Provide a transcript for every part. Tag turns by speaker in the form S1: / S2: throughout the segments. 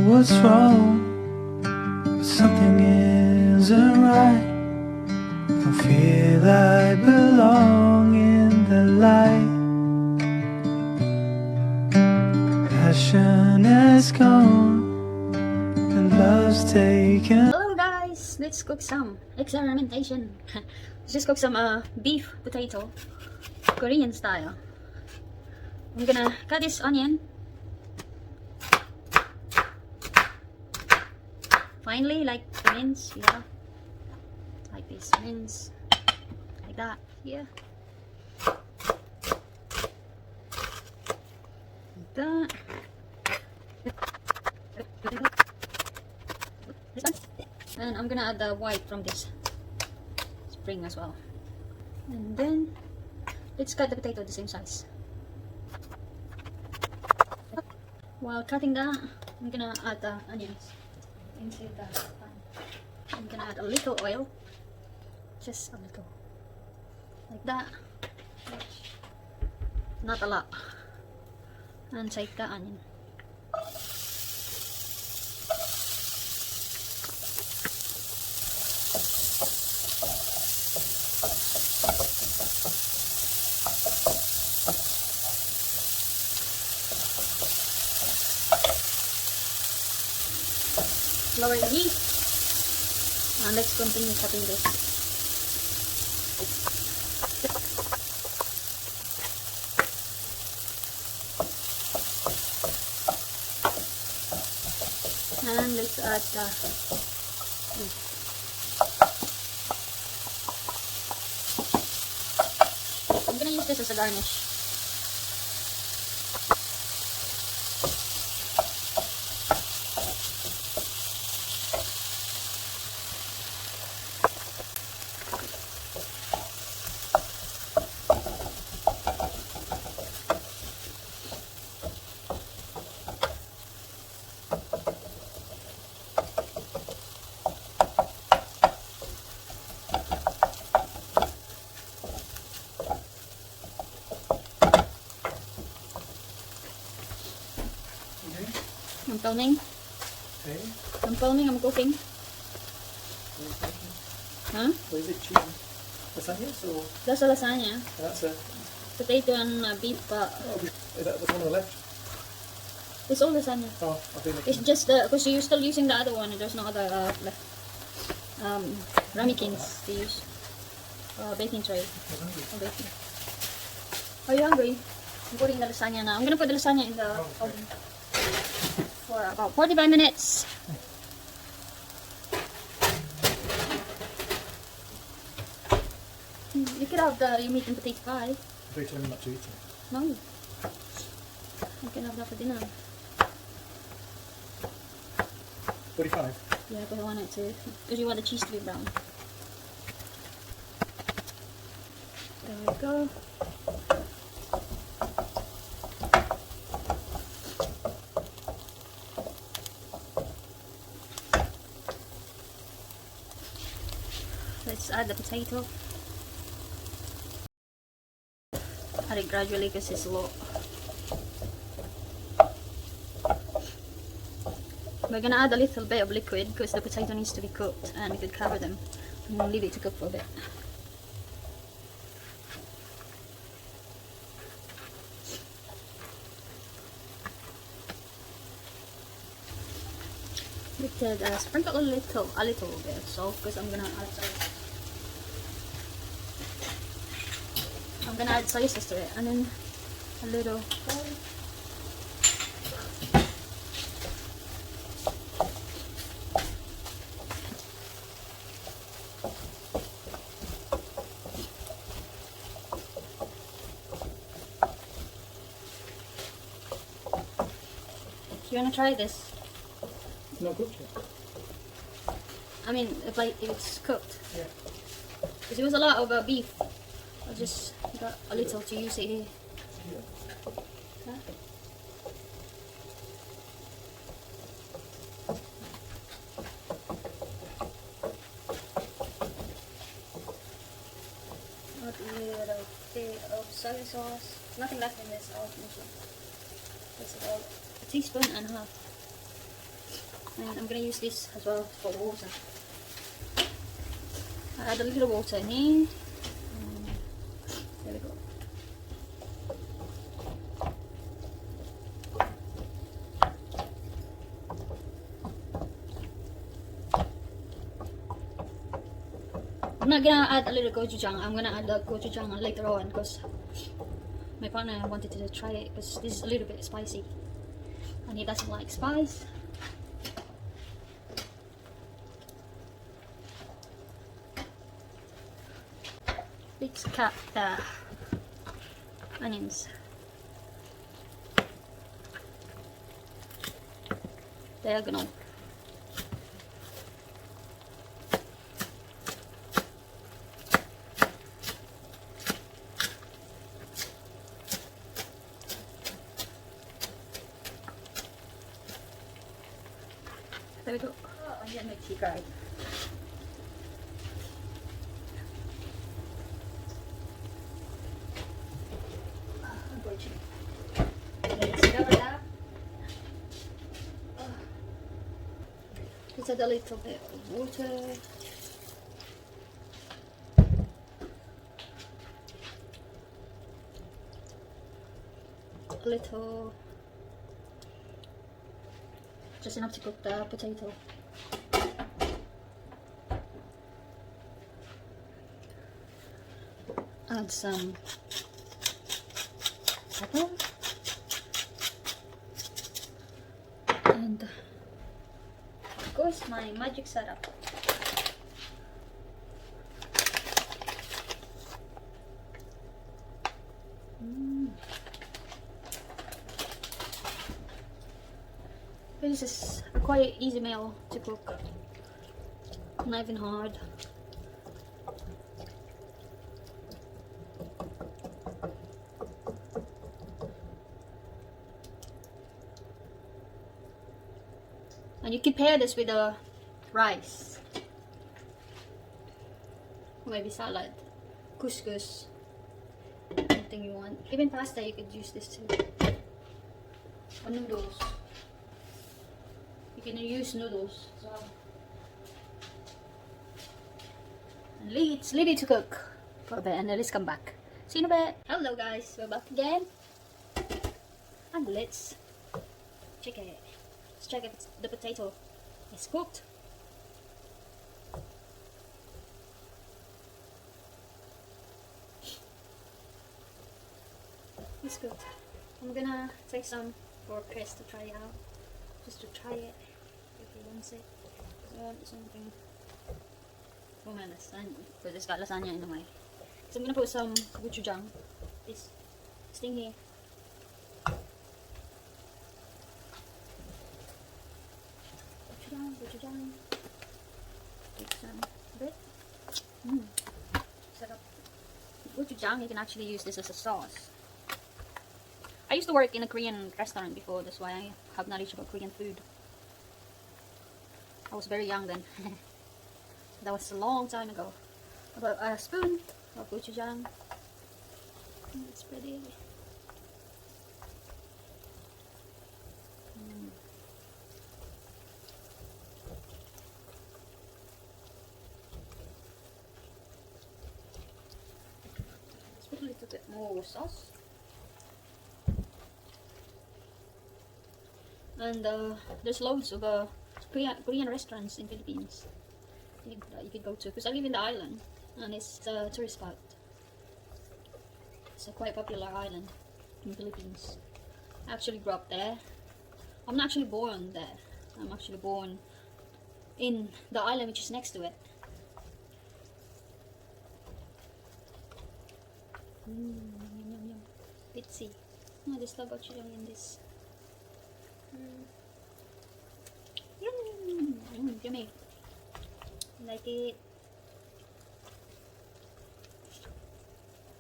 S1: what's wrong, but something isn't right. Don't feel I belong in the light. Passion has gone and love's taken.
S2: Hello guys, let's cook some experimentation. Let's just cook some beef potato, Korean style. I'm gonna cut this onion finely, like mince, yeah, like this mince, like that, yeah, like that. And I'm gonna add the white from this spring as well. And then let's cut the potato the same size. While cutting that, I'm gonna add the onions into the pan. I'm gonna add a little oil, just a little, like that, not a lot, and take the onion. Lower the heat and let's continue cutting this. And let's add the beef. I'm gonna use this as a garnish. I'm filming.
S1: Okay.
S2: I'm filming, I'm cooking. Huh?
S1: What is it, chicken? Lasagnas or?
S2: That's a lasagna.
S1: That's a.
S2: Potato and beef, but
S1: Is that the one on the left?
S2: it's all lasagna.
S1: Oh, I've been
S2: It's just because you're still using the other one and there's no other left. Ramekins to use. Baking tray. Oh, baking. Are you hungry? I'm putting the lasagna now. I'm gonna put the lasagna in the oven for about 45 minutes. You could have your meat and potato pie.
S1: Very telling me not to eat it.
S2: No. You can have that for dinner.
S1: 45.
S2: Yeah, because I want it to, because you want the cheese to be brown. There we go. Let's add the potato. Add it gradually because it's low. We're gonna add a little bit of liquid because the potato needs to be cooked, and we could cover them and leave it to cook for a bit. We could sprinkle a little bit of salt because I'm gonna add soy sauce to it, and then a little oil. You wanna try this?
S1: It's not cooked yet.
S2: I mean, if it's cooked.
S1: Yeah.
S2: Because it was a lot of beef. I just got a little to use it here.
S1: Yeah.
S2: Huh? Add a little bit of soy sauce. Nothing left in this. I'll finish it. That's about a teaspoon and a half. And I'm gonna use this as well for the water. I add a little water in here. There we go. I'm not gonna add a little gochujang. I'm gonna add the gochujang later on because my partner wanted to try it because this is a little bit spicy and he doesn't like spice. Let's cut the onions. Diagonal. There we go. Oh, onion makes you cry. Let's cover that. Let's add a little bit of water. A little, just enough to cook the potato. Add some pepper and of course my magic setup. This is a quite easy meal to cook, not even hard. And you can pair this with a rice, or maybe salad, couscous, anything you want. Even pasta you could use this too, or noodles. You can use noodles as well. And it's ready to cook for a bit and then let's come back. See you in a bit. Hello guys, we're back again. And let's check it. Let's check if the potato is cooked. It's cooked. I'm gonna take some for Chris to try it out. Just to try it if he wants it. Something. Oh man, lasagna. Because it's got lasagna in the way. So I'm gonna put some gochujang. This thing here. Gochujang. Take some bit. Set up gochujang. You can actually use this as a sauce. I used to work in a Korean restaurant before, that's why I have knowledge about Korean food. I was very young then. That was a long time ago. About a spoon of gochujang. It's pretty. Let's put a little bit more sauce. And there's loads of Korean restaurants in Philippines you could go to, because I live in the island and it's a tourist spot. It's a quite popular island in Philippines. I actually grew up there. I'm not actually born there. I'm actually born in the island which is next to it. Yum, yum, yum. Let's see. Oh, there's no gochujang in this. Yummy. Like it.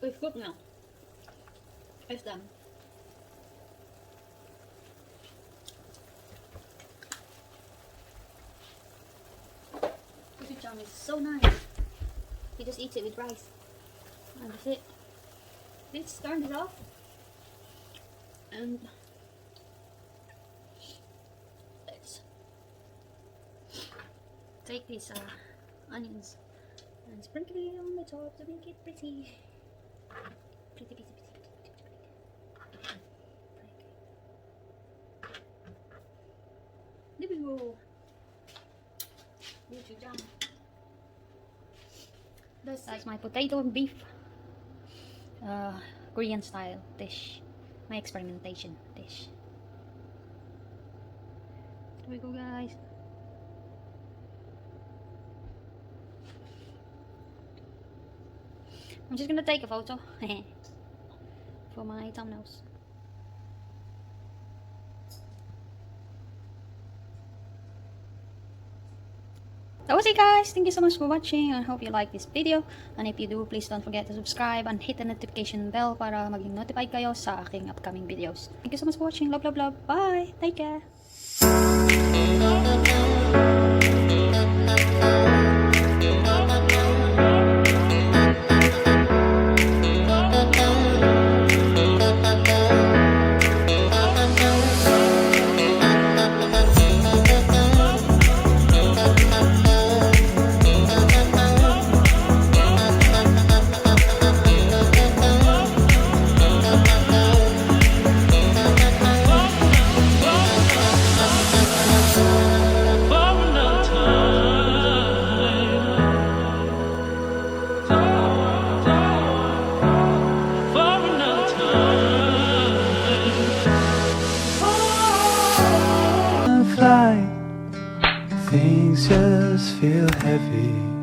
S2: It's good now. It's done. Gochujang is so nice. You just eat it with rice. And that's it. Let's turn it off. And let's take these onions and sprinkle it on the top to make it pretty. Pretty. There we go. Gochujang. That's my potato and beef Korean style dish. My experimentation dish. There we go, guys. I'm just gonna take a photo for my thumbnails. That was it, guys. Thank you so much for watching. I hope you like this video. And if you do, please don't forget to subscribe and hit the notification bell para maging notified kayo sa aking upcoming videos. Thank you so much for watching. Love. Bye. Take care.
S3: Things just feel heavy.